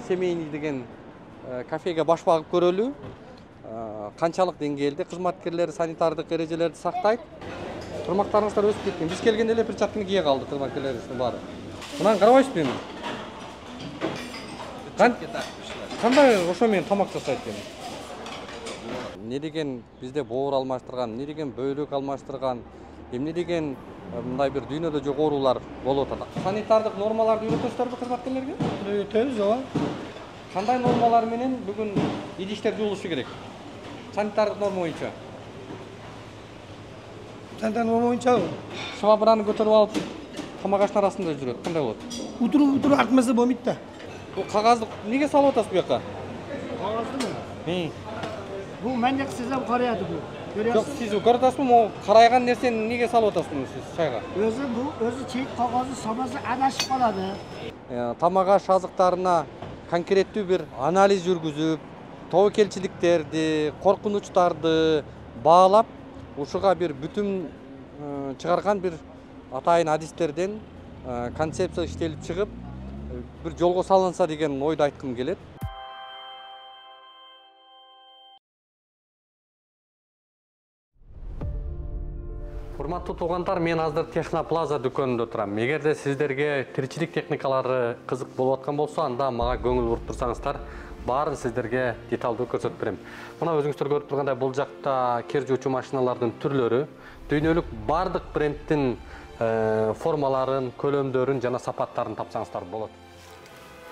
семейный деген кафеге баш багып көрөлү. Канчалык деңгээлде кызматкерлери санитардык эрежелерди сактайт. Турмактарыңыздар өсүп кеткен. Биз келгенде эле перчатканы кие калды кызматкерлерибиздин баары. Мынаны карабайсызбы эми? Кандай ошо менен тамак жасайт экен? Не деген бизде боор алмаштырган, эмне деген бөйлөк алмаштырган, эмне деген мындай бир дүйнөдө жок оорулар болуп атат. Санитардык нормаларды үйрөтөсүздарбы кызматкерлерге? Үйрөтөбүз, ооба. Кандай нормалар менен бүгүн идиштер жуулушу керек? Санитардык норма боюнча. Санитардык норма боюнча швабраны көтөрүп алып тамак аштын арасында жүрөт. Кандай болот? Утуруп артмаса болбойт да. Бул кагазды неге салып атасыз буяка? Кагаздымы? Бул мен жак сезем караяды бул. Жок, сиз көрүп атасызбы? Могу карайган нерсени неге салып атасыз муну сиз чайга? Өзү чейит кагазды салбаса адашып калады. Тамак аш азыктарына конкреттүү бир анализ жүргүзүп, тобокелчиликтерди, коркунучтарды баалап, ушуга бир бүтүн чыгарган бир атайын адистерден концепция иштелип чыгып, бир жолго салынса деген ойду айткым келет. Урматтуу туугандар, мен азыр Техноплаза дүкөнүндө турам. Эгерде сиздерге тиричилик техникалары кызык болуп аткан болсо, анда мага көңүл буруп турсаңыздар, баарын сиздерге деталдуу көрсөтүп берем. Мына өзүңүздөр көрүп тургандай, бул жакта кер жуучу машиналардын түрлөрү, дүйнөлүк бардык брендтин формаларын, көлөмдөрүн жана сапаттарын тапсаңыздар болот.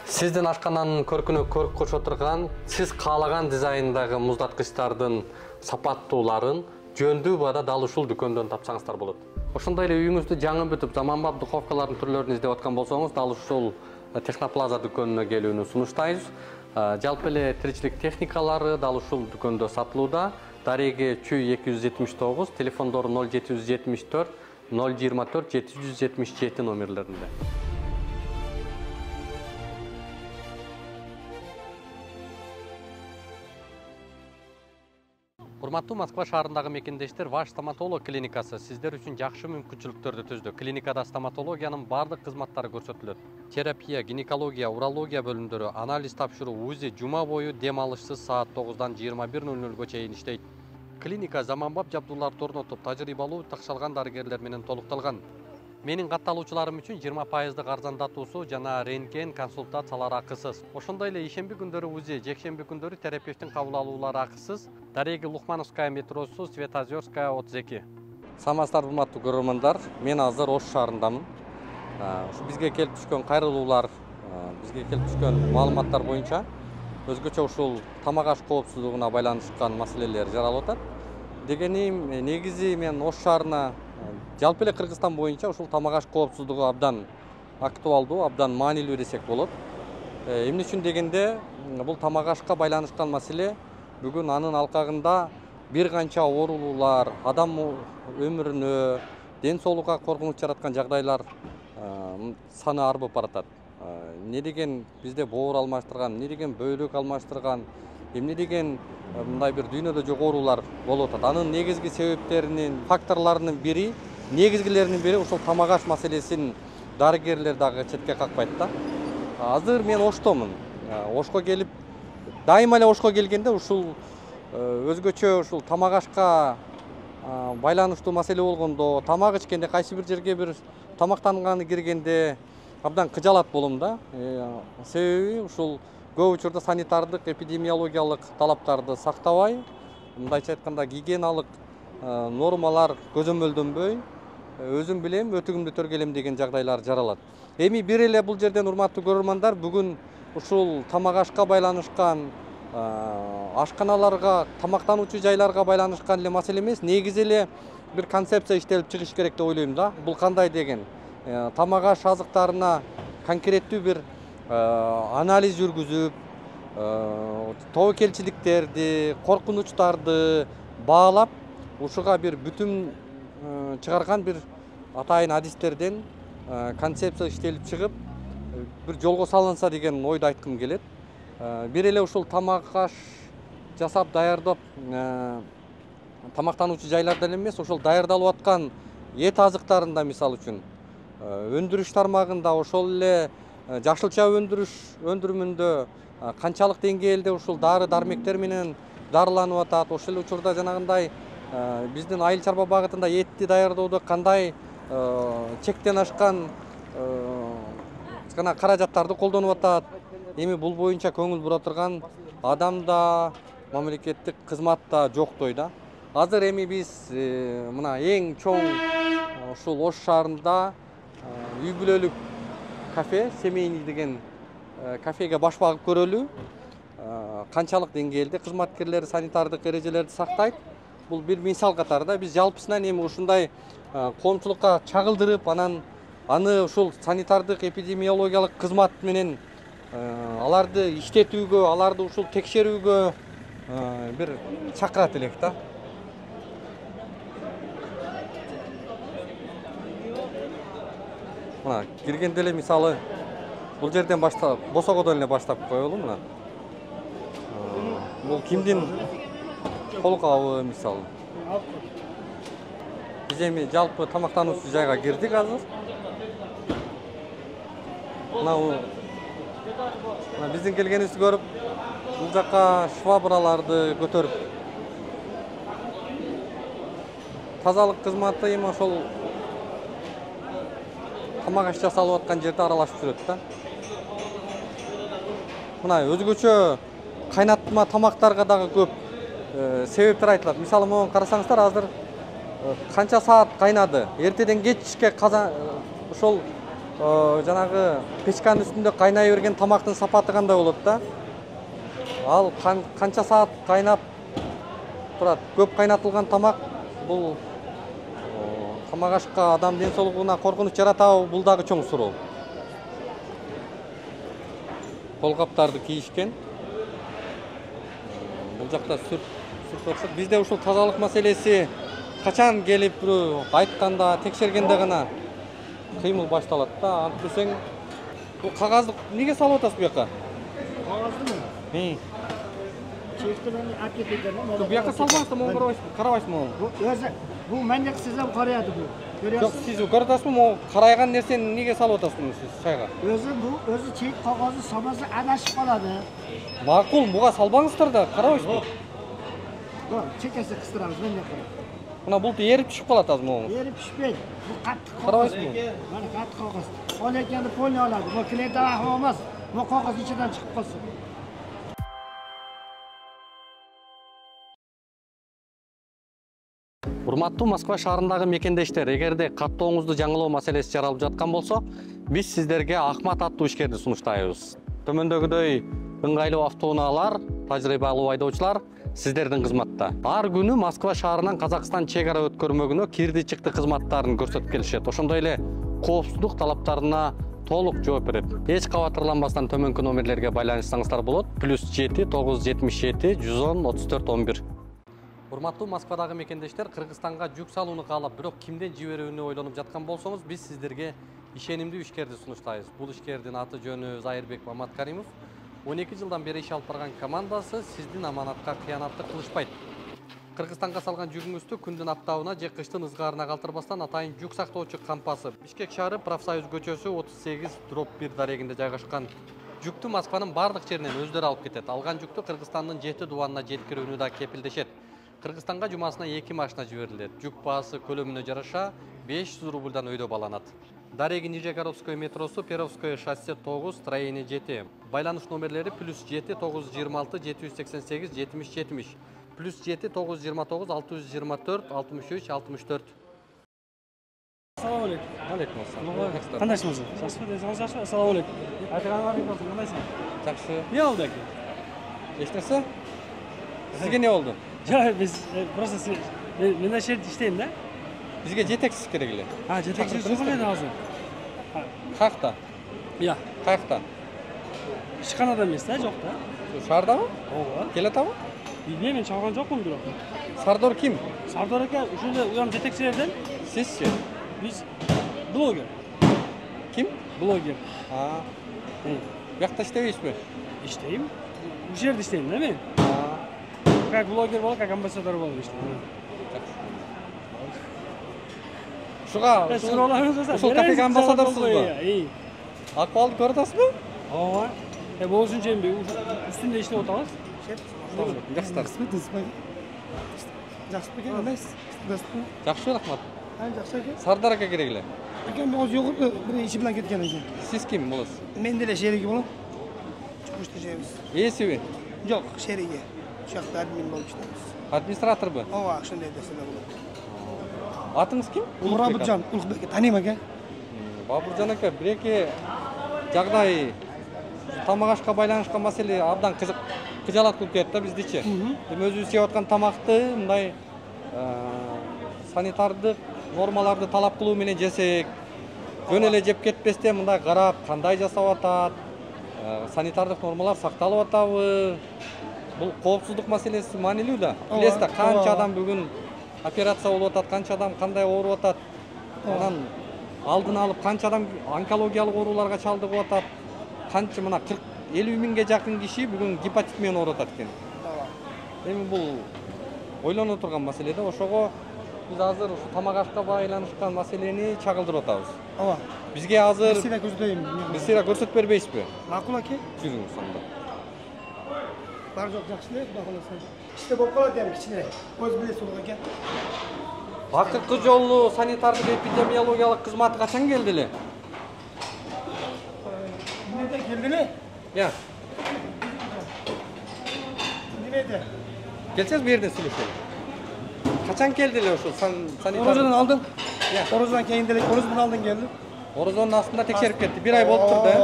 Сиздин ашкананын көркүнө көрк кошо турган, сиз каалаган дизайндагы муздаткычтардын сапаттууларын жөндүү баада дал ушул дүкөндөн тапсаңыздар болот. Ошондой эле үйүңүздү жаңы бүтүп, заманбап духовкалардын түрлөрүн издеп аткан болсоңуз, дал ушул Техноплаза дүкөнүнө келүүнү сунуштайбыз. Жалпы эле тиричилик техникалары дал ушул дүкөндө сатылууда. Дареги Чүй 279, телефондору 0774 024 777 номерлеринде. Урматтуу Москва шаарындагы мекендештер, Ваш стоматолог клиникасы сиздер үчүн жакшы мүмкүнчүлүктөрдү түздү. Клиникада стоматологиянын бардык кызматтары көрсөтүлөт. Терапия, гинекология, урология бөлүмдөрү, анализ тапшыруу, УЗИ жума бою дем алышсыз саат 9-дан 21:00-га чейин иштейт. Клиника заманбап жабдууларды орнотуп, тажрыйбалуу такшалган дарыгерлер менен толукталган. Менин катталуучуларым үчүн 20% арзандатуусу жана рентген консультациялары акысыз. Ошондой эле ишемби күндөрү УЗИ, жекшемби күндөрү терапевттин кабыл алуулары акысыз. Дареги Лухмановская метросу, Светозерская 32. Саламатсыздар, урматтуу көрөрмандар. Мен азыр Ош шаарындамын. Бизге келип түшкөн кайрылуулар, бизге келип түшкөн маалыматтар боюнча өзгөчө ушул тамак аш коопсуздугуна байланышкан маселелер жаралып атат. Дегеним, негизи мен Ош шаарына жалпы эле Кыргызстан боюнча ушул тамак аш коопсуздугу абдан актуалдуу, абдан маанилүү десек болот. Эмне үчүн дегенде, бул тамак ашка байланышкан маселе бүгүн анын алкагында бир канча оорулуулар, адам өмүрүнө, ден соолукка коркунуч жараткан жагдайлар саны арбып баратат. Эмне деген бизде боор алмаштырган, эмне деген бөйлөк алмаштырган, эмне деген мындай бир дүйнөдө жок оорулар болуп атат. Анын негизги себептеринин, факторлорунун бири, негизгилеринин бири ушул тамак аш маселесин дарыгерлер дагы четке какпайт да. Азыр мен Оштомун. Ошко келип, дайыма эле Ошко келгенде ушул өзгөчө ушул тамак ашка байланыштуу маселе болгондо, тамак ичкенде, кайсы бир жерге бир тамактанганы киргенде абдан кыжалат болом да. Себеби ушул көп учурда санитардык, эпидемиологиялык талаптарды сактабай, мындайча айтканда гигиеналык нормалар көзөмөлдөнбөй, өзүм билем, өтүгүмдү төргелем деген жагдайлар жаралат. Эми бир эле бул жерден урматтуу көрөрмандар, бүгүн ушул тамак ашка байланышкан, ашканаларга, тамактануучу жайларга байланышкан эле маселе эмес, негизи эле бир концепция иштелип чыгыш керек деп ойлойм да. Бул кандай деген? Тамак аш азыктарына конкреттүү бир анализ жүргүзүп, тобокелчиликтерди, коркунучтарды баалап, ушуга бир бүтүн чыгарган бир атайын адистерден концепция иштелип чыгып, бир жолго салынса деген ойду айткым келет. Бир эле ушул тамак аш жасап даярдап тамактануучу жайларда эмес, ошол даярдалып аткан эт азыктарында, мисалы үчүн, өндүрүш тармагында, ошол эле жашылча өндүрүмүндө канчалык деңгээлде ушул дары дармектер менен дарыланып атат, ошол эле учурда жанагындай биздин айыл чарба багытында этти даярдоодо кандай чектен ашкан каражаттарды колдонуп атат. Эми бул боюнча көңүл бура турган адам да, мамлекеттик кызмат да жоктой да. Азыр эми биз мына эң чоң ушул Ош шаарында үй бүлөлүк кафе, семейный деген кафеге баш багып көрөлү. Канчалык деңгээлде кызматкерлер санитардык эрежелерди сактайт. Бул бир мисал катарында биз жалпысынан эми ушундай коомчулукка чагылдырып, аны ушул санитардык эпидемиологиялык кызмат менен аларды иштетүүгө, аларды ушул текшерүүгө бир чакырат элек да. Мына киргенде эле мисалы бул жерден баштап, босогодон эле баштап коелу мына. Бул кимдин кол кабы мисалы. Биз эми жалпы тамактануучу жайга кирдик азыр. Мына биздин келгенибизди көрүп, бул жака швабраларды көтөрүп тазалык кызматы эми ошол тамак аш жасалып аткан жерде аралашып жүрөт да. Мына өзгөчө кайнатма тамактарга дагы көп себептер айтылат. Мисалы, могу карасаңыздар, азыр канча саат кайнады. Эртеден кечке ошол жанагы печканын үстүндө кайнай берген тамактын сапаты кандай болот да? Ал канча саат кайнап турат. Көп кайнатылган тамак бул тамак ашка, адам ден соолугуна коркунуч жаратабы, бул дагы чоң суроо. Кол каптарды кийишкен. Бул жакта сүрт. Бизде ушул тазалык маселеси качан келип бирөө айтканда, текшергенде гана кыймыл башталат да. Антпесең, бул кагазды эмнеге салып атасыз буяка? Кагаздымы? Чекти мен акетеден. Бу буяка салбаңыз, могу карабайсызбы? Өзү бул мендек сизем караяды бул. Жок, сиз көрүп атасызбы, могу карайган нерсени эмнеге салып атасызбы сиз чайга? Өзү чек кагазды салбаса адашып калады. Макул, буга салбаңыздар да, карабайсызбы? Чекеси кыстырабыз мендек. Мына бул эрип түшүп калат азыр могу. Эрип түшпөйт. Бул каттык кагаз. Карабайсызбы? Мана каттык кагаз. Ол экенди полный алады. Бул клейта ахмас. Бул кагаз ичинен чыгып калсын. Урматтуу Москва шаарындагы мекендештер, эгерде каттооңузду жаңылоо маселеси жаралып жаткан болсо, биз сиздерге Ахмат аттуу ишкерди сунуштайбыз. Төмөндөгүдөй ыңгайлуу автоунаалар, тажрыйбалуу айдоочулар сиздердин кызматта. Ар күнү Москва шаарынан Казакстан чек ара өткөрмөгүнө кирди-чыкты кызматтарын көрсөтүп келишет. Ошондой эле коопсуздук талаптарына толук жооп берет. Эч кабатырланбастан төмөнкү номерлерге байланышсаңыздар болот. +7 977 110 34 11. Урматтуу Москвадагы мекендештер, Кыргызстанга жүк салууну каалап, бирок кимден жиберүүнү ойлонуп жаткан болсоңуз, биз сиздерге ишенимдүү ишкерди сунуштайбыз. Бул ишкердин аты жөнү Зайырбек Маматкаримов. 12 жылдан бери иш алып барган командасы сиздин аманатка кыянаттык кылышпайт. Кыргызстанга салган жүгүңүздү күндүн аптабына же кыштын ызгаарына калтырбастан атайын жүк сактоочу кампасы Бишкек шаары Профсоюз көчөсү 38/1 дарегинде жайгашкан жүктү Москванын бардык жеринен өздөрү алып кетет. Алган жүктү Кыргызстандын 7 дубанына жеткирүүнү да кепилдешет. Кыргызстанга жумасына 2 машина жиберилет. Жүк баасы көлөмүнө жараша 500 рубльдан өйдө баланат. Дареги Нижегородское метросу, Перовское шоссе 9, строение 7. Байланыш номерлери +7 926 788 70 70. +7 929 624 63 64. Assalomu alaykum. Alaykum assalom. Qandaysizlar? Yaxshimi? Assalomu alaykum. Aytganingiz bo'lsin, qandaysizlar? Жақсы. Ne oldu aka? Ешнәрсе? Sizge ne oldu? Ya biz просто men de şey işteyim de. Bizge жетексіз керек эле. Ha, jetekçi so'qmaydi hozir. Қаяқта? Ya, Қаяқта? ishxonada emas da, yo'qda. Шаардабы? Ооба. Келатабы? Bilmayman, men chog'gan jo'qman biroq. Сардор ким? Sardor aka o'shanda u ham jetekchilardan. Sizchi? Biz bloger. Kim? Bloger. Ha. Bu yoqda ishlaysizmi? İşteyim. Bu yerda ishtayman da men. Ha. Как блогер bo'lib, как ambasador bo'lib ishlayman. Shuga, So'rovlarimiz bo'lsa, usul kafega ambasadorsiz bu. Акыбалды көрүп атасызбы? Ооба. Болушунча эми үстүндө иштеп атабыз. Жакшытар. Жақсы екен, қандайсыз? Жакшы, рахмат. Жақсы екен. Сардар ака керегиле. Әкем оз жоғырды, бір иши білен кеткен екен. Сиз ким болосуз? Мен деле шериги болом. Чугушта жейбиз. Ээсиби? Жоқ, шериги. Ушул жакта админ болуп иштейбиз. Администраторбу? Ооба, ошондой нерселер болот. Атыңыз ким? Мурабытжан, Улукбек, тааныйм экен. Бабуржан ака, бир-эки жагдай тамак ашка байланышкан маселе абдан кызык кыжалат кылып кетти да биздичи. Эми өзүбүз жеп аткан тамакты мындай санитардык нормаларды талап кылуу менен жесек, жөн эле жеп кетпестен мындай карап, кандай жасап атат, санитардык нормалар сакталып атабы? Бул коопсуздук маселеси маанилүү да. Билесиз да, канча адам бүгүн операция болуп атат, канча адам кандай ооруп атат. Анан алдын алып канча адам онкологиялык ооруларга чалдыгып атат. Канча мына 40-50 миңге жакын киши бүгүн гепатит менен ооруп атат экен. Эми бул ойлоно турган маселе да. Ошого биз азыр ушу тамак ашка байланышкан маселени чагылдырып атабыз. Ооба. Бизге азыр Сира көрсөтөйүн. биз сыйра көрсөтүп бербейсизби? Макул аке. Жүрүңүз сонда. Бар жок жакшы эле, Кудай кааласа. Иште болуп калат эми кичине. Көз билеси улук экен. Акыркы жолу санитардык эпидемиологиялык кызматы качан келди эле? Немеде келди эле? Я, Немеде? келсеңиз бу жерден сүйлөшөлү. Качан келди эле ошол санитар? Орозодон алдын. Я. Орозодон кийин деле, Орозодон алдын келди. Орозонун астында текшерип кетти. 1 ай болуп турду, э?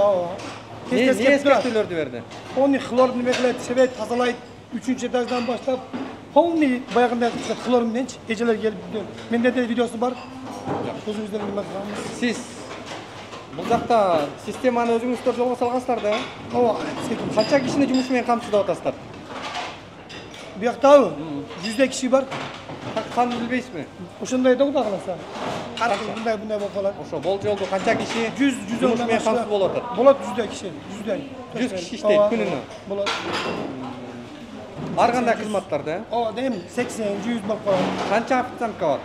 Не эскертүүлөрдү берди? Полный хлор неме кылат, себет тазалайт. 3-чү этаждан баштап полный баягындай хлор мененчи эжелер келип менде де видеосу бар. Өзүңүздөр неме кылабыз? Сиз бул жакта системаны өзүңүздөр жолго салгансыздар да, э? Ооба, Канча кишини жумуш менен камсыздап атасыздар? Буяктабы 100 киши бар. Санын билбейсизби? Ошондой да Кудай кааласа. Ар ким мындай болуп калат. Ошо бул жолду канча киши 100 жумуш менен камсыз болуп атат? Болот 100 киши, 100 100 киши иштейт күнүнө. Болот. Ар кандай кызматтарда, э? Ооба, дейм 80-100 болуп калат. Канча официантка бар?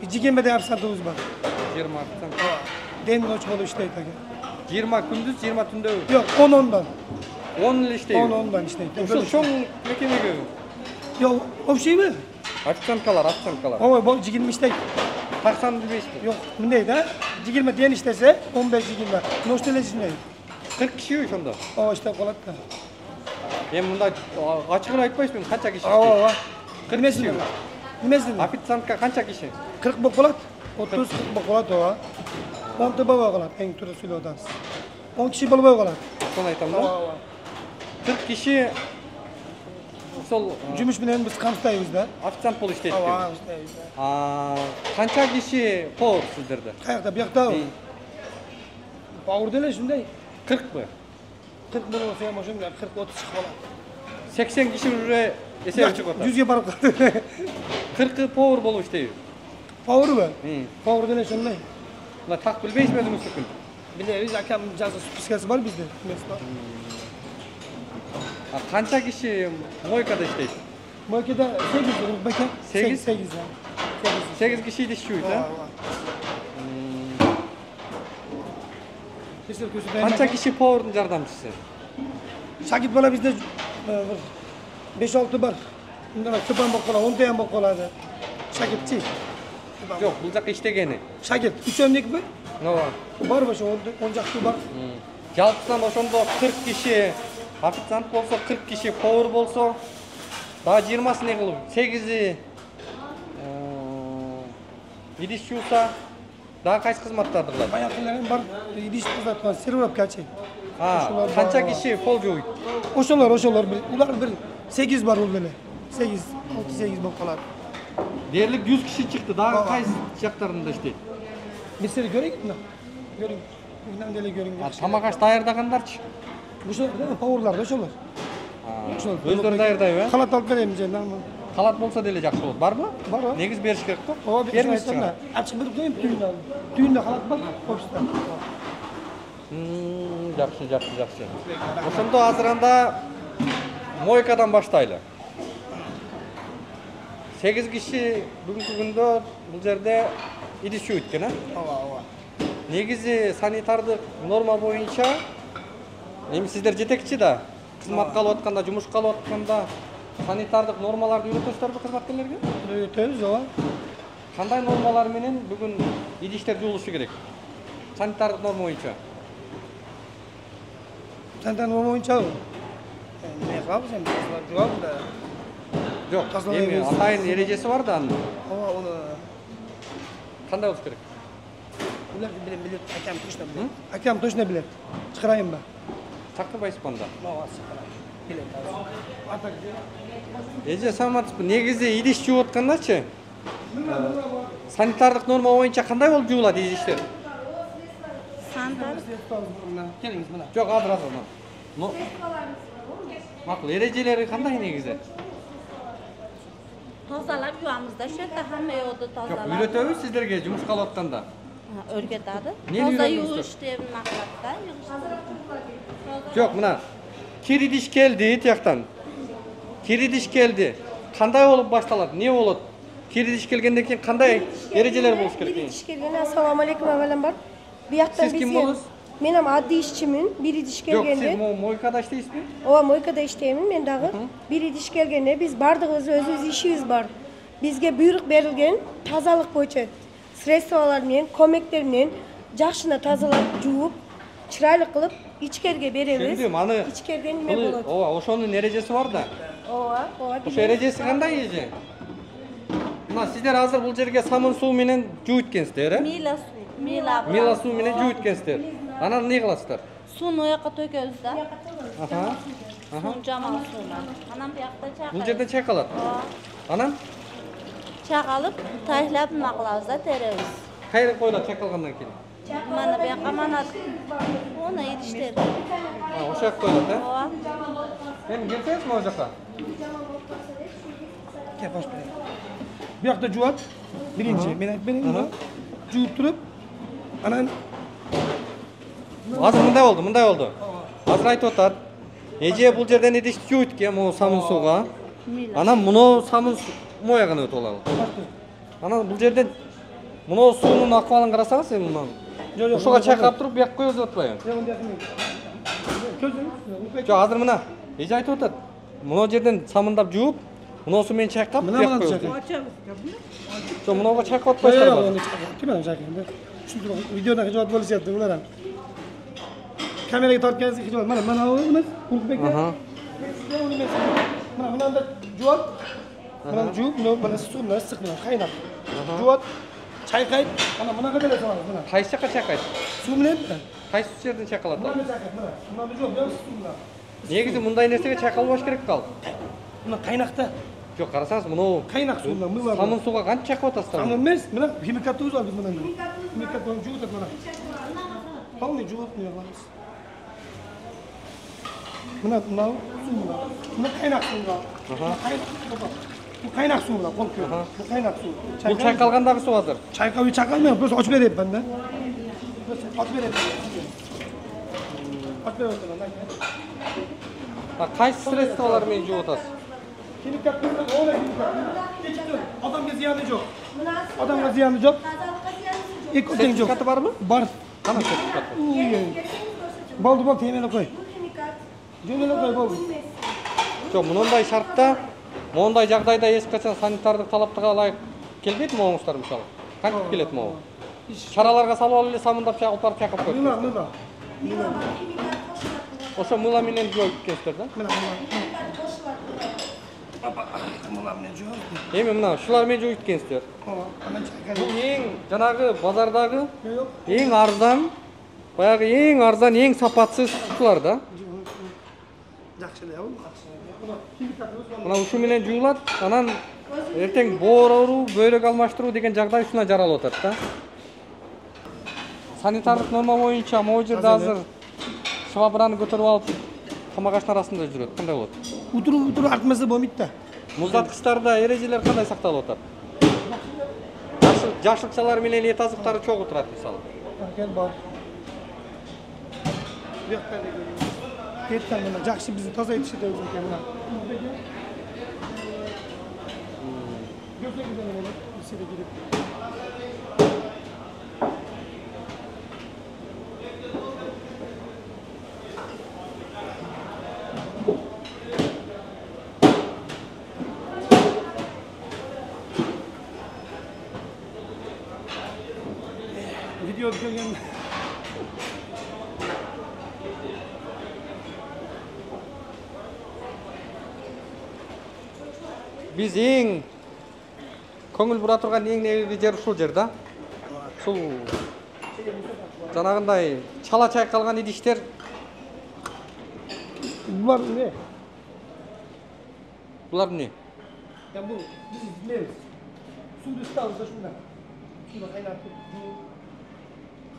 20 официантыбыз бар. 20 официант. Дем ночь болуп иштейт аке. 20 күндүз, 20 түндө. Жок, 10-10дан. 10 эле иштейби? 10-10дан иштейт. Ушул чоң мекемеге Жок, общийби? официанткалар. Ооба, бул 20 иштейт. Так санын билбейсизби? Жок, мындай да. 20 ден иштесе, 15-20. Ночь эле иштейт. 40 кишиби ошондо? Ооба, иштеп калат да. Эми мындай ачыгын айтпайсызбы, канча киши иштейт? Ооба. 40 киши. Немесин? Официантка канча киши? 40 болуп калат. 30-40 болуп калат, ооба. 10 болбой калат, эң туура сүйлөп атабыз. 10 киши болбой калат. Сону айтам да. Ооба. 40 киши ошол Жумуш менен биз камсыздайбыз да. официант болуп иштейт. Ооба, иштейбиз. Канча киши повар сиздерде? Каякта, буяктабы? Повар деле ушундай. 40бы? 40 болсо эми ошондой 40-30 чыгып калат. 80 киши уже эсеби чыгып атат. 100ге барып калды. 40 повар болуп иштейби? Поварбы? Повар деле ошондой. Мына так билбейсизби өзүңүздүкүн? Билебиз, акам жазуу спискасы бар бизде. Канча киши мойкада иштейт? Мойкада 8 Улукбек. 8? 8. 8 киши иштейт, э? Канча киши повардын жардамчысы? Шакит бала бизде 5-6 бар. Мындай тупан болуп калат, 10 болуп калат. Шакитчи. Жок, бул жакка иштегени. Шакит 3-2бы? Ооба. Бар ошо 10 жакты бар. Жалпысынан ошондо 40 киши официант болсо, 40 киши повар болсо, дагы 20сы не кылып, 8и идиш жууса, дагы кайсы кызматтарды кылат? Баягылар бар, идиш кызмат, сервировкачы. Канча киши пол жууйт? Ошолор бир, улар бир 8 бар ул деле. 8, 6-8 болуп калат. Дээрлик 100 киши чыкты, дагы кайсы жактарында иштейт? Биз сени көрөйүк мына. Көрүң. Мындан деле көрүң. Тамак аш даярдагандарчы? Ошолор да поварлар да ошолор. Өздөрү даярдайбы, э? Халат алып берем же, нормал. Халат болсо деле жакшы болот. Барбы? Бар. Негиз бериш керек да? Ооба, бербейсиз чыгар. ачык берип коеюн түйүндө. Түйүндө халат бар, офиста. Жакшы. Ошондо азыр анда мойкадан баштайлы. 8 киши бүгүнкү күндө бул жерде идиш жууйт экен, э? Ооба. Негизи санитардык норма боюнча эми сиздер жетекчи да кызматка алып атканда, жумушка алып атканда санитардык нормаларды үйрөтөсүздарбы кызматкерлерге? Öğretiyoruz o. Кандай нормалар менен бүгүн идиштер жуулушу керек? Санитардык норма боюнча. Senden o oyuncağı. Ne yapalım sen? Cevap da. Жок, Тазалай эми берсин. атайын эрежеси бар да анын. Ama onu Кандай болуш керек? bilir. Hakem точно bilir. Hakem точно bilir. Çıkarayım ben. Чактырбайсызбы анда? Bilir. Atak. Эже саламатсызбы? Негизи идиш жууп аткандачы? Санитардык норма боюнча кандай болуп жуулат идиштер? Geliniz bana. Жок, азыр. Но макул, эрежелери кандай негизи? Tozalab yuvamızda şu yerda hamma yo'lda Жок, tozalab. үйрөтөбүз сиздерге жумушка алып атканда. O'rgatadi. Neni Toza uyuramıyorsun? yuvish deb nima qiladida, Жок, мына кир идиш келди тияктан. Кир идиш келди. Кандай болуп башталат? Эмне болот? Кир идиш келгенден кийин кандай эрежелер болуш керек? İş gelgeni assalomu alaykum avvalan bor. Bu yoqdan Siz kim biz bo'lasiz? Men ham oddiy ishchiman. Bir idish Жок, сиз kelganda, мойкада иштейсизби? ova moykada ishlayman men dag'i. Bir idish kelganda biz bardığımız o'z ishimiz bor. Bizga buyruq berilgan tozalik bo'yicha sredstvolar bilan, ko'maklar bilan yaxshina tozalab, juvib, chiroyli qilib ichkariga beramiz. Tushundim, ani ichkariga nima bo'ladi? ооба, ошонун эрежеси бар да. Ova. Ошо эрежеси кандай эже? Мына сиздер азыр бул жерге самын суу менен жууп эткенсиздер, э? mila suv, mila. Мила суу менен жууп эткенсиздер. Анан эмне кыласыздар? Suvni o yoqqa to'kamiz-da. Аха. Suv jamoa suvlar. Mana bu yoqda Бул chaqalib. жерден чайкалат. Анан Chaqalib, taylab nima qilamiz-da, teramiz. кайра коюлат чайкалгандан кийин. Mana bu yoqqa mana uni idishlar. Ошол жака коюлат, э? Ova. Эми келсеңизби могу жака? Gel baş bile. Bir yakta cevap. Birinci. Benim buna. Cevap durup. Anan. Азыр мындай болду. Азыр айтып атат. Эже бул жерден идишти жууп эткем, могу самын сууга. Анан муну самын моягына өтүп алалы. Анан бул жерден муну суунун акыбалын карасаңыз, эми мына. Ушуга чайкап туруп, бияк коюп атпайбы? Жок, азыр мына эже айтып атат. Муну жерден самындап жууп, мунусу менен чайкап, Мына бияк мына коюп. çakın. Жок, мунуга чайкап атпайсыздарбы? Kim adam çakın? Şimdi videoda cevap polisi yaptı bunlar. Kamerayı tartkensiz iki cevap. Bana bunu kuruk bekle. Aha. Bana da cevap. Bana cevap. Bana sıkıntı sıkıntı. Kaynak. Cevap. Çay kayıp. Bana kadar da var. Кайсы жака чайкайт? Su mu ne? Кайсы жерден чайкалат? Bana çakın. Bana cevap. Ben sıkıntı. Негизи мындай нерсеге чайкалбаш керек кал. Buna kaynakta. Жок, карасаңыз, муну Kaynak suyundan mı var? самын сууга канча чайкап атасыздар? Tamam mes. Bana himikat tuz var biz bundan. Himikat bana cevap et bana. Palni cevap ne yapalım? Buna su mu? Buna kaynak suyu var. Bu kaynak suyu var. Korkuyor. Bu kaynak suyu. Бул чайкалгандагы суу азыр. Çaykavi çakalmıyor. Böyle aç vereyim benden. Aç vereyim. Aç vereyim bana. Кайсы средстволор менен жууп атасыз? Himikat tuzdan öyle himikat. Geçti. Adamga ziyanı yok. Adamga ziyanı yok. İlk öteki yok. Сертификаты барбы? Бар. Кана сертификат? Baldı bal temele koy. Temele koy baldı. Жок, мындай шартта, мондай жагдайда эч качан санитардык талаптарга ылайык келбейт моңуздар мисалы. Кантип келет могу? Чараларга салып алып эле самындап чагып барып чайкап коет. Mıla. Ошо мыла менен жууп эткенсиздер да? Mıla. Mıla ne diyor? Эми мына ушулар менен жууп эткенсиздер. Hemen çaykal. Бул эң жанагы базардагы Yok. эң арзан, баягы эң арзан, эң сапатсыз ушулар да. Жақшылау. Мына ушу менен жуулат, анан эртең бооруу, бөйрөк алмаштыруу деген жагдай ушуна жаралып атат да. Санитардык норма боюнча могу жерде азыр швабраны көтөрүп алып камагаштын арасында жүрөт. Кандай болот? Утуруп артмаса болмойт да. Муздаткычтарда эрежелер кандай сакталып атат? Жашыкчалар менен эт азыктары чогуу турат мисалы. Gel bak. Yok ben de Yetten bana. Жақсы bizi taza yetişti özüm kendine. Gözle güzel olur. İkisi de gidip. video görgen. Biz eң көңіл бұра тұрған ең негізгі жер ушул жер да. Ушул жанагындай чала чайкалган идиштер. Bunlar ne? Булар эмне? Ya bu biz bilmiyoruz. Suyu ısıtağımızda şundan. Şunu kaynatıp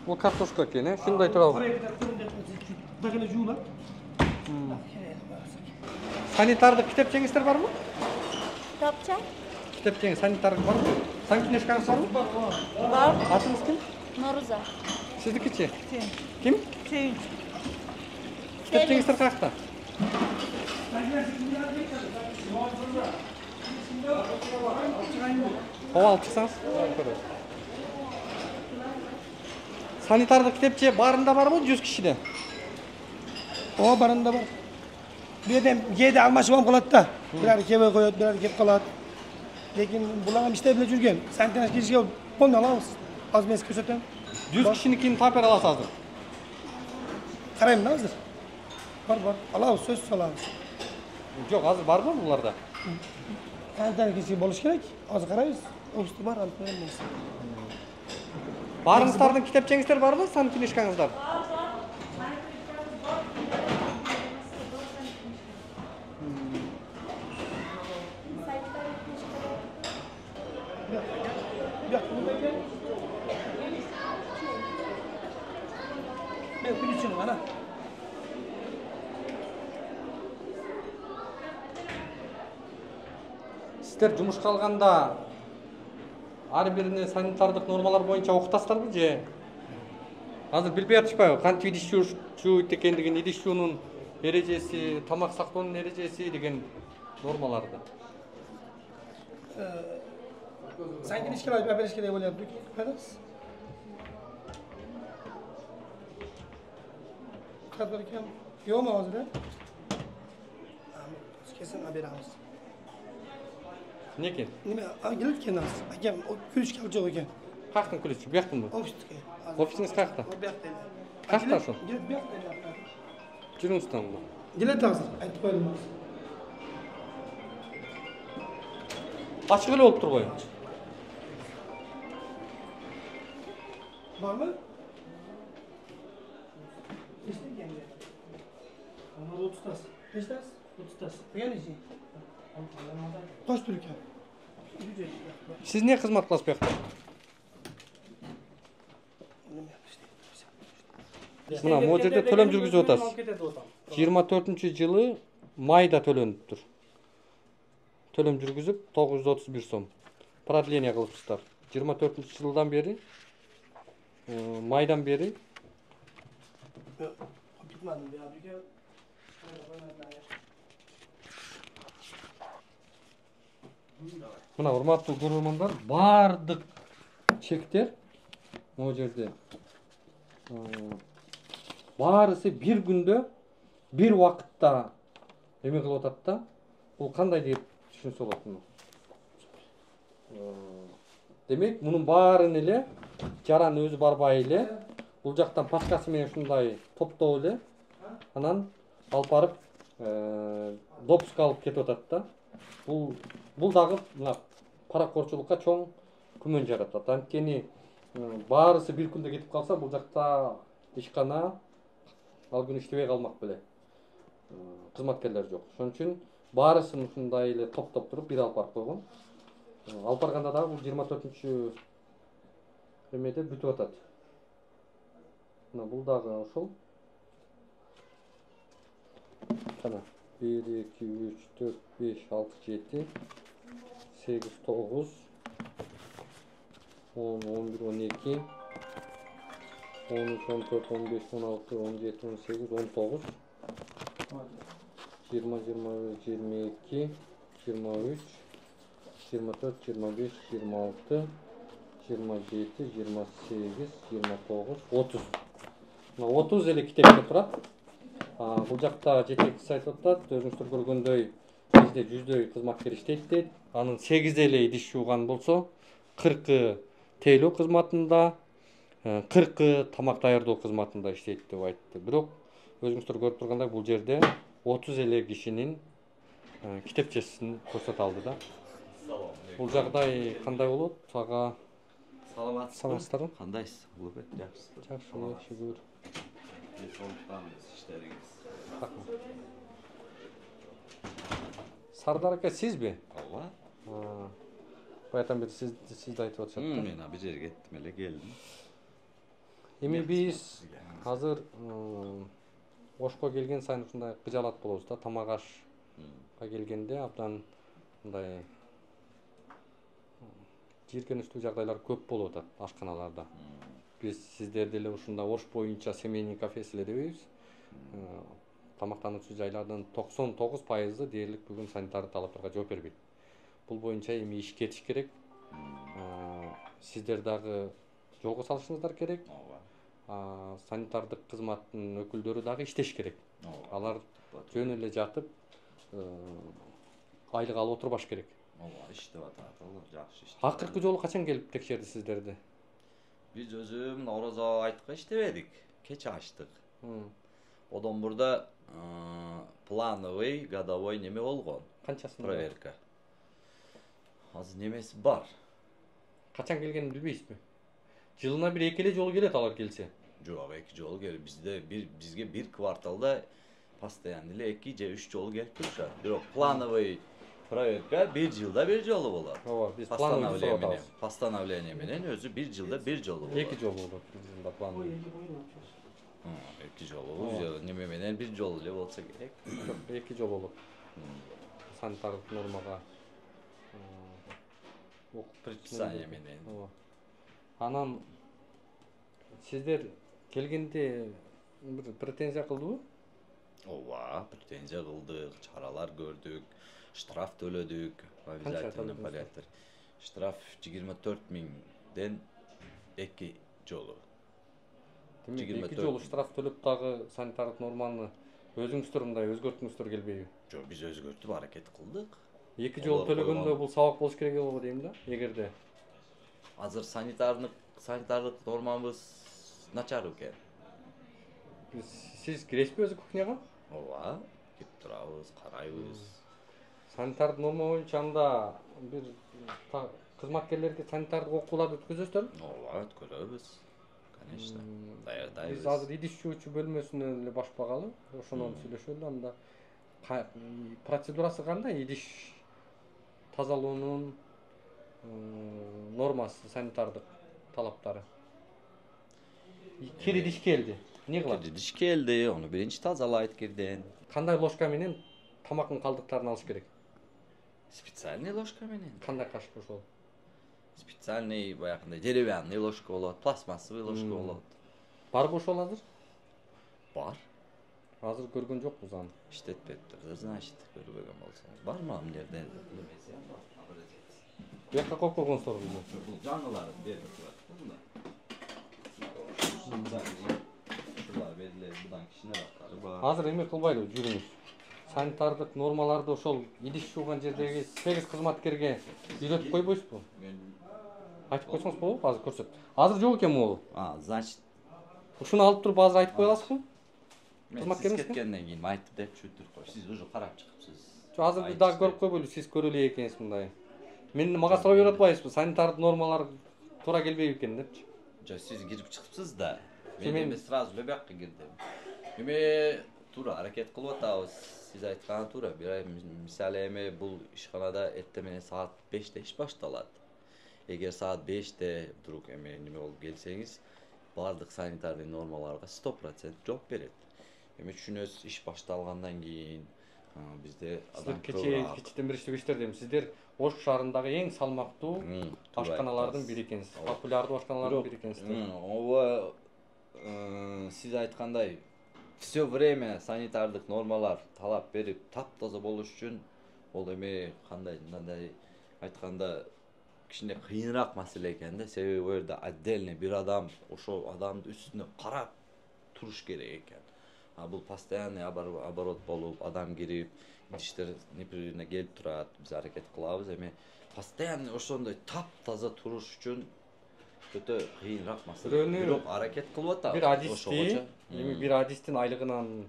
Бул картошка экен, э? Шундай турабы. oraya kadar fırında dagana juğular. Санитардык китепчеңиздер барбы? Тапча? Китепчең санитардык барбы? Санкинешкаңыз барбы? Бар. Атыңыз ким? Норуза. Сиздикичи? Ким? Sevinç. Китепчеңиздер каякта? Ооба алып чыксаңыз. Санитардык китепче баарында барбы? 100 кишиде. O barında var. Bir adam yedi almaşı vam kalat da. Birer kebe koyuyor, birer kep kalat. Lekin bulanam işte bile jürgen. Sen tane girişe onu alamaz. Az mes köşeten. 100 kişinikini taper alası hazır. Karayım da hazır. Var. Alamaz söz alamaz. Yok hazır var mı bunlarda? Her tane kişi buluş gerek. Az karayız. O üstü var alıp vermeyiz. Barыңыздардын китепчеңиздер барбы? Санкинешкаңыздар? Yok burada gel. Ben bir için ana. Сиздер жумушка алганда ар бирине санитардык нормалар боюнча окутасыздарбы же? Азыр билбей атышпайбы? Кантип идиш жууйт экендигин, идиш жуунун эрежеси, тамак сактоонун эрежеси деген нормаларды. Sanki ilişkiler, haber ilişkileri böyle yaptık. Kadar. Kadar kim? Yok mu hazır? Kesin haber alırız. Ne eкен? Nime? Gelip kendi alırız. Hakem o külüş kalacak o ken. Каяктын күлүчү? Буяктынбы? Ofistiki. Офисиңиз каякта? O beyakta. Каякта ошол? Gelip beyakta. Жүрүңүздөрбү? Gelip hazır. Aytıp koydum hazır. Ачык эле болуп турбайбы? Var mı? İşte kendi. Onlar 30 tas. Kaç tas? 30 tas. Beğen işi. Kaç Türkiye? Сиз эмне кызмат кыласыз буякта? Мына могу жерде төлөм жүргүзүп атасыз. 24-жылы майда төлөнүптүр. Төлөм жүргүзүп 931 сом. Продление кылыпсыздар. 24-жылдан бери майдан бери мына урматтуу көрөрмандар, бардык чектер могу жерде баарысы бир күндө бир убакытта эме кылып атат да. Бул кандай деп түшүнсө болот муну? Демек, мунун баарын эле жаран өзү барбай эле бул жактан пачкасы менен ушундай топтоп эле анан алып барып допуск алып кетип атат да. Бул дагы мына паракорчулукка чоң күмөн жаратат. Анткени баарысы бир күндө кетип калса, бул жакта ишкана ал күнү иштебей калмак беле. Кызматкерлер жок. Ошон үчүн баарысын ушундай эле топтоп туруп бир алып барып койгон. Алып барганда дагы бул 24-чү эмеде бүтүп атат. Мына бул дагы ошол. Кана 1 2 3 4 5 6 7 8 9 10 11 12 13 14 15 16 17 18 19 20 21 22 23 24 25 26 27 28 29 30. Мына 30 эле китепте турат. Бул жакта жетекчиси айтып атат, өзүңүздөр көргөндөй бизде 100дөй кызматкер иштейт дейт. Анын 8 эле идиш жууган болсо, 40 тейлөө кызматында, 40 тамак даярдоо кызматында иштейт деп айтты. Бирок өзүңүздөр көрүп тургандай бул жерде 30 эле кишинин китепчесин көрсөтө алды да. Бул жагдай кандай болот? Ага саламатсыздарбы? Кандайсыз? Улубек, жакшысызбы? Жакшы, шүгүр. Сонуктанбыз иштериңиз. Сардар ака сизби? Ооба. Баятан бери сизди айтып атышат. Мен бир жерге кеттим эле келдим. Эми биз азыр Ошко келген сайын ушундай кыжалат болобуз да. Тамак ашка келгенде абдан мындай жийиркеничтүү жагдайлар көп болуп атат ашканаларда. Биз сиздерди эле ушундай Ош боюнча семейный кафеси эле дебейбиз. Тамактануучу жайлардын 99% дээрлик бүгүн санитардык талаптарга жооп бербейт. Бул боюнча эми иш кетиш керек. Сиздер дагы жолго салышыңыздар керек. Санитардык кызматтын өкүлдөрү дагы иштеш керек. Алар жөн эле жатып айлык алып отурбаш керек. Ооба, иштеп атат, алар жакшы иштеп. Акыркы жолу качан келип текшерди сиздерди? Биз өзү Орозо айтка иштебедик. Кеч ачтык. Одон бурда плановый, годовой неме болгон. Канчасында? Проверка. Азыр немеси бар. Качан келгенин билбейсизби? Жылына бир эки эле жолу келет алар келсе. Жок, 2 жолу келип бизге бир кварталда постоянно эле 2 же 3 жолу келип турушат. Бирок плановый проверка 1 жылда 1 жолу болот. Ооба, биз плановый постановление менен өзү 1 жылда 1 жолу болот. 2 жолу болот бизде плановый. 2 жолу, неме менен 1 жолу эле болсо керек. 2 жолу болот. Санитардык нормага предписание менен. Анан сиздер келгенде бир претензия кылдыбы? Ооба, претензия кылдык, чаралар көрдүк, штраф төлөдүк, обязательно порядок. Штраф 24.000ден 2 жолу. Демек 2 жолу штраф төлөп дагы санитардык норманы өзүңүздөр мындай өзгөртүңүздөр келбейби? Жок, биз өзгөртүп аракет кылдык. 2 жолу төлөгөндө бул сабак болуш керек болобу дейм да, эгерде. Азыр санитардык нормабыз начар экен. Сиз киресизби өзү кухняга? Ооба, кирип турабыз, карайбыз. Санитардык норма боюнча анда бир кызматкерлерге санитардык окууларды өткөзөсүздөрбү? Ооба, өткөрөбүз. Конечно, Биз даярдайбыз. азыр идиш жуучу бөлмөсүнөн эле башпагалы, ошондон сүйлөшөлү анда. Процедурасы кандай? Идиш тазалоонун нормасы, санитардык талаптары. Кир идиш келди. Эмне кылат? Идиш келди, ону биринчи тазалайт кирден. Кандай ложка менен тамактын калдыктарын алыш керек? Специальный ложка менен. Кандай кашык ошол? Специальный баягындай деревянный ложка болот, пластмассовый ложка болот. Барбы ошол азыр? Бар. Азыр көргөн жокпуз аны. Иштетпептир, значит, көрбөгөн болсоңуз. Бармы ам жерде? Бияка коюп койгонсуздар бизди. Бул жаңылары берип турат. Шулар берилет, будан кичинерээктери бар. Азыр эме кылбайлы, жүрүңүз. Санитардык нормаларды ошол идиш жууган жердеги 8 кызматкерге үйрөтүп койбойсузбу? Айтып койсоңуз болобу? Азыр көрсөт. Азыр жок экен могу. Значит, Ушуну алып туруп азыр айтып кое аласызбы? мен сиз кеткенден кийин айтып деп чүтүрүп кой. Сиз уже карап чыгыпсыз. Жок, азыр бир дагы көрүп койбойлу, сиз көрө элек экенсиз мындай. Мага сурап үйрөтпайсызбы? Санитардык нормалар туура келбейби экен депчи. Жок, сиз кирип чыгыпсыз да. Мен Мен сразу эле бияка кирдим. Эми туура аракет кылып атабыз. Сиз айткан туура. Мисалы эми бул ишканада эртең менен саат 5те иш башталат. Эгер саат 5те вдруг эми неме болуп келсеңиз, бардык санитарный нормаларга 100% жооп берет. Эми түшүнөсүз, иш башталгандан кийин бизде адам Сиздер кечтен бери иштебейсиздер дейм. Сиздер Ош шаарындагы эң салмактуу ашканалардын бири экенсиз. Популярдуу ашканалардын бири экенсиздер. Ооба, сиз айткандай все время санитардык нормалар талап берип, таптаза болуш үчүн ол эми кандай мындай айтканда кичине кыйыныраак маселе экен да. Себеби бул жерде отдельный бир адам ошол адамдын үстүнө карап туруш керек экен. Бул постоянный оборот болуп, адам кирип, идиштер непрерывно келип турат. Биз аракет кылабыз, эми постоянный ошондой таптаза туруш үчүн өтө кыйыныраак маселе. Бирөөнү- Бирок аракет кылып атабыз. Bir adisти, эми bir adistin айлыгынан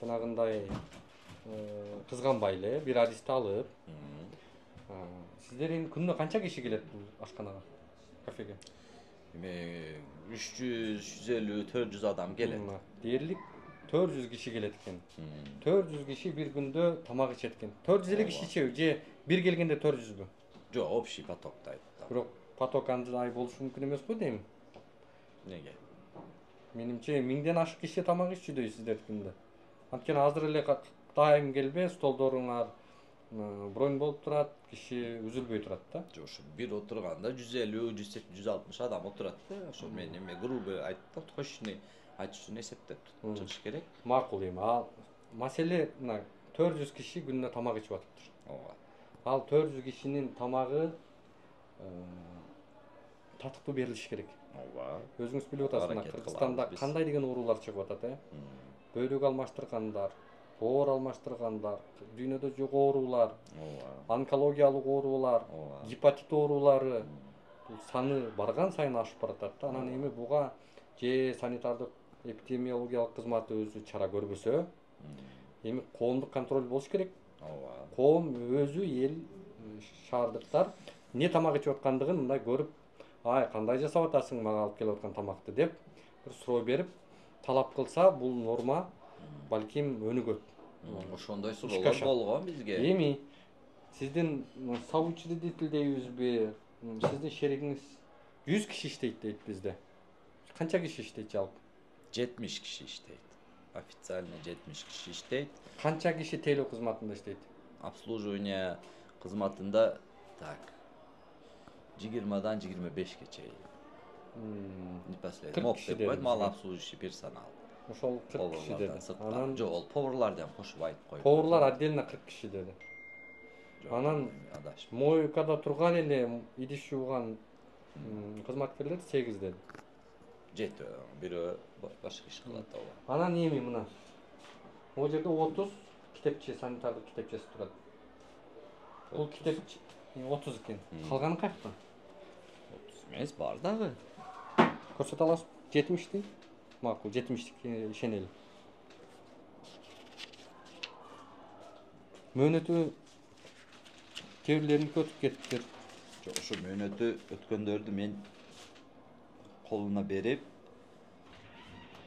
жанагындай кызганбай эле bir adisти алып, сиздер эми күнүнө канча киши келет бул ашканага, кафеге? Эми 300, 150, 400 адам келет. Дээрлик 400 киши келет экен. 400 киши bir күндө тамак ичет экен. 450 киши ичеби же bir келгенде 400бү? Жок, общий потокто айтты. Бирок поток андай болушу мүмкүн эмес го дейм. Неге? Менимче 1000ден ашык киши тамак ичүүдөй сиздер күндө. Анткени азыр эле дайым келбе, столдоруңар бронь болуп турат, киши үзүлбөй турат да. Жок, ушу бир отурганда 150, 170, 160 адам отурат да. Ошо мен эми грубо айттым, точный айтыш үчүн эсептеп чыгыш керек. Макул эми. Ал маселе мына 400 киши күнүнө тамак ичип атыптыр. Ооба. Ал 400 кишинин тамагы татыктуу берилиш керек. Ооба. Өзүңүз билип атасыздар, Кыргызстанда кандай деген оорулар чыгып атат, бөйрөк алмаштыргандар, оор алмаштыргандар, дүйнөдө жок оорулар, онкологиялык оорулар, гепатит оорулары саны барган сайын ашып баратат да. Анан эми буга же санитардык эпидемиологиялык кызматы өзү чара көрбөсө, эми коомдук контроль болуш керек. Коом өзү эл шаардыктар эмне тамак ичип аткандыгын мындай көрүп, ай кандай жасап атасың мага алып келип аткан тамакты деп бир суроо берип талап кылса, бул норма балким өнүгөт. Ошондой суроолор болгон бизге. Эми сиздин соучредителдейбизби, сиздин шеригиңиз 100 киши иштейт дейт бизде. Канча киши иштейт жалпы? 70 киши иштейт. Официально 70 киши иштейт. Канча киши тейлөө кызматында иштейт? Обслуживание кызматында так 20дан 25ге чейин. Непосредственно моп деп коет, мал обслуживающий персонал. Ошол 40 киши деди. Анан жок, ол поварларды ham кошуп айтып коюп. Поварлар отдельно 40 киши деди. Анан мойкада турган эле идиш жууган кызматкерлер 8 деди. Жети, бирөө башка иш кылат да. Анан эми мына могу жерде 30 китепчи, санитардык китепчеси турат. Бул китепчи 30 экен. Калганы кайякта? 30 эмес, бар дагы. Көрсөтө аласыз? 70 Макул, 70-ке ишенели. Мөөнөтү кээрлериники өтүп кетиптир. Жок, ошо мөөнөтү өткөндөрдү мен колуна берип,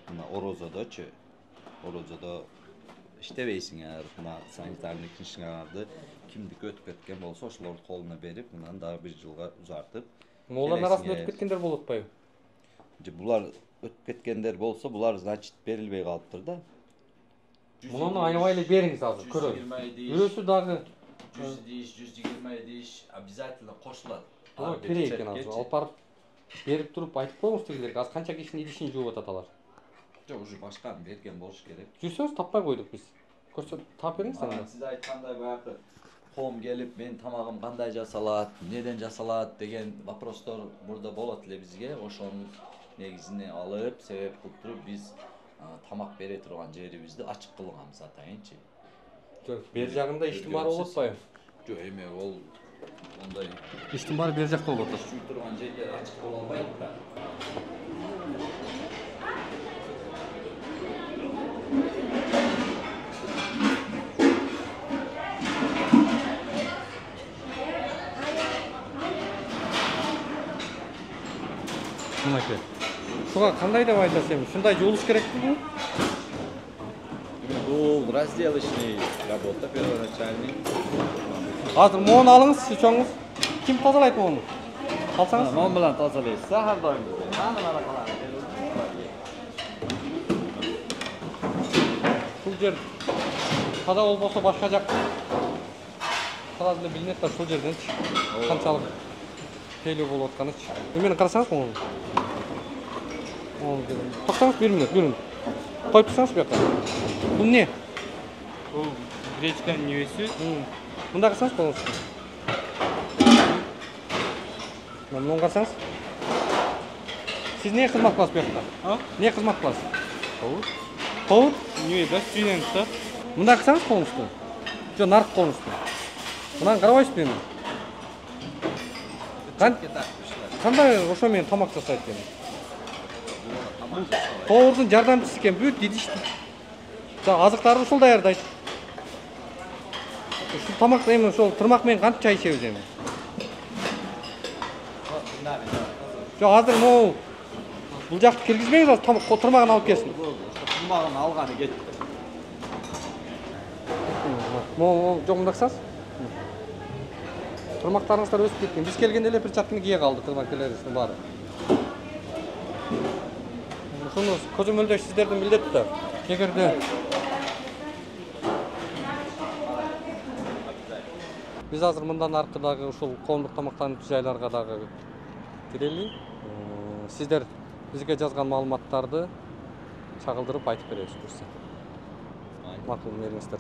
мына Орозодочу, Орозодо иштебейсиңер, мына санитарный книжкаларды кимдики өтүп кеткен болсо, ошолорду колуна берип, мындан дагы 1 жылга узартып. Булардын арасында өтүп кеткендер болуп атпайбы? Же булар өтүп кеткендер болсо, булар значит берилбей калыптыр да. Муну аябай эле бериңиз азыр, көрөлү. Бирөөсү дагы 100 идиш, 120 идиш обязательно кошулат. Керек экен азыр. Алып барып берип туруп айтып коюңуз тигилерге, азыр канча кишинин идишин жууп атат алар. Жок, уже башканы берген болуш керек. Жүрсөңүз таппай койдук биз. Көрсөт, таап бериңиз анда. Сиз айткандай баягы коом келип, мен тамагым кандай жасалат, эмнеден жасалат деген вопростор мурда болот эле бизге. Ошонун негизине алып, себеп кылып туруп биз тамак бере турган жерибизди ачык кылганбыз атайынчы. Жок, бер жагында иштин баары болуп атпайбы? Жок, эми ол ондай иштин баары бер жакта болуп атат. Чүй турган жерлер ачык боло албайт да. Мынакей. Шуга кандай деп айтасыз эми? Ушундай жуулуш керекпи бул? Бул разделочный работа первоначальный. Азыр моуну алыңыз, чоңуз. Ким тазалайт моуну? Алсаңыз. Мон менен тазалайсыз, ар доим. Бул жер таза болбосо башка жак таза эле билинет да, ушул жерденчи канчалык тейлөө болуп атканычы. Мени карасаңыз моуну. Токтоңуз, 1 мүнөт. Коюп турсаңыз бияка. Бул эмне? Бул гречканын небеси. Мында карасаңыз полностью. Мына карасаңыз. Сиз эмне кызмат кыласыз буякта? Эмне кызмат кыласыз? Повар? Не, да, студент, да? Мында карасаңыз полностью. Жо, нарк полностью. Мынаны карабайсызбы эми? кандай ошо менен тамак жасайт экен? Повардын жардамчысы экен, бүт идиш. Азыктарды ушул даярдайт. Ушул тамак эми ошол тырмак менен кантип чай ичебиз эми? Жок, азыр могу бул жакты киргизбеңиз, азыр тырмагын алып келсин. Тырмагын алганы кетти. Могу жок мындаксаңыз. Тырмактарыңыздар өсүп кеткен. Биз келгенде эле бир чатканы кие калды тырмактарыңыздын баары. Ушуну көзөмөлдөш сиздердин милдет да. Эгерде биз азыр мындан аркы дагы ушул коомдук тамактануу жайларга дагы кирели. Сиздер бизге жазган маалыматтарды чагылдырып айтып бересиз. Макул, бериңиздер.